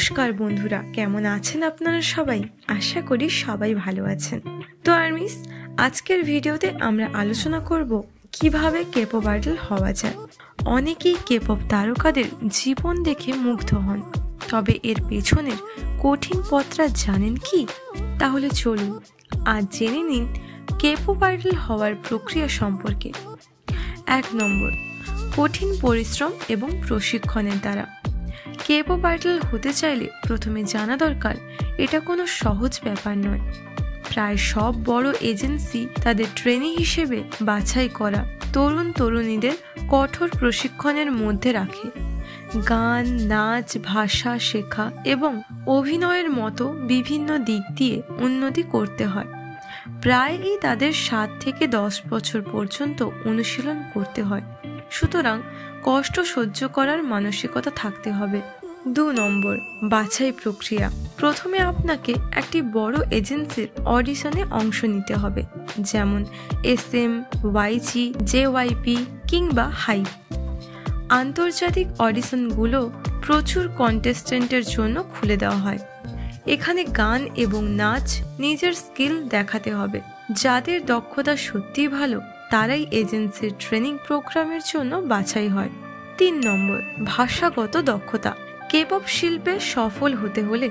নমস্কার বন্ধুরা, কেমন আছেন আপনারা সবাই? আশা করি সবাই ভালো আছেন। তো আর্মিস, আজকের ভিডিওতে আমরা আলোচনা করব কিভাবে কেপপ আইডল হওয়া যায়। অনেকেই কেপপ তারকাদের জীবন দেখে মুগ্ধ হন, তবে এর পেছনের কঠিন পথটা জানেন কি? তাহলে চলুন আজ জেনে নিন কেপপ আইডল হওয়ার প্রক্রিয়া সম্পর্কে। 1 নম্বর, কঠিন পরিশ্রম এবং প্রশিক্ষণের দ্বারা। কেপপ আইডল হতে চাইলে প্রথমে জানা দরকার এটা কোনো সহজ ব্যাপার নয়। প্রায় সব বড় এজেন্সি তাদের ট্রেনি হিসেবে বাছাই করা তরুণ তরুণীদের কঠোর প্রশিক্ষণের মধ্যে রাখে। গান, নাচ, ভাষা শেখা এবং অভিনয়ের মতো বিভিন্ন দিক দিয়ে উন্নতি করতে হয়। প্রায়ই তাদের 7 থেকে 10 বছর পর্যন্ত অনুশীলন করতে হয়, সুতরাং কষ্ট সহ্য করার মানসিকতা থাকতে হবে। 2 নম্বর, বাছাই প্রক্রিয়া। প্রথমে আপনাকে একটি বড় এজেন্সির অডিশনে অংশ নিতে হবে, যেমন SM, YG, JYP কিংবা হাইপ। আন্তর্জাতিক অডিশনগুলো প্রচুর কন্টেস্টেন্টের জন্য খুলে দেওয়া হয়। এখানে গান এবং নাচ নিজের স্কিল দেখাতে হবে। যাদের দক্ষতা সত্যিই ভালো তারাই এজেন্সির ট্রেনিং প্রোগ্রামের জন্য বাছাই হয়। 3 নম্বর, ভাষাগত দক্ষতা। কেপপ শিল্পে সফল হতে হলে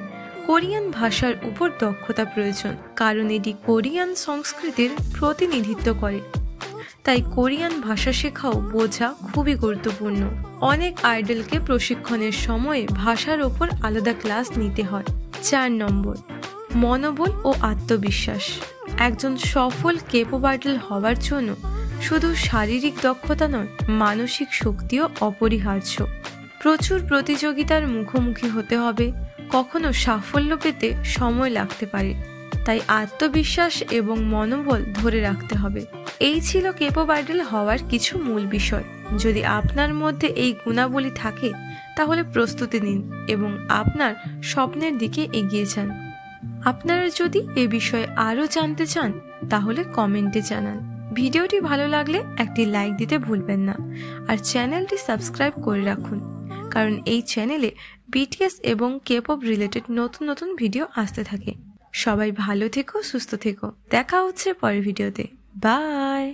কোরিয়ান ভাষার উপর দক্ষতা প্রয়োজন, কারণ এটি কোরিয়ান সংস্কৃতির প্রতিনিধিত্ব করে। তাই কোরিয়ান ভাষা শেখাও বোঝা খুবই গুরুত্বপূর্ণ। অনেক আইডলকে প্রশিক্ষণের সময়ে ভাষার ওপর আলাদা ক্লাস নিতে হয়। 4 নম্বর, মনোবল ও আত্মবিশ্বাস। একজন সফল কেপপ আইডল হওয়ার জন্য শুধু শারীরিক দক্ষতা নয়, মানসিক শক্তিও অপরিহার্য। প্রচুর প্রতিযোগিতার মুখোমুখি হতে হবে, কখনো সাফল্য পেতে সময় লাগতে পারে, তাই আত্মবিশ্বাস এবং মনোবল ধরে রাখতে হবে। এই ছিল কেপপ আইডল হওয়ার কিছু মূল বিষয়। যদি আপনার মধ্যে এই গুণাবলী থাকে তাহলে প্রস্তুতি নিন এবং আপনার স্বপ্নের দিকে এগিয়ে যান। আপনারা যদি এ বিষয়ে আরও জানতে চান তাহলে কমেন্টে জানান। ভিডিওটি ভালো লাগলে একটি লাইক দিতে ভুলবেন না, আর চ্যানেলটি সাবস্ক্রাইব করে রাখুন, কারণ এই চ্যানেলে BTS এবং কেপপ রিলেটেড নতুন নতুন ভিডিও আসতে থাকে। সবাই ভালো থেকো, সুস্থ থেকো। দেখা হচ্ছে পরের ভিডিওতে। বাই।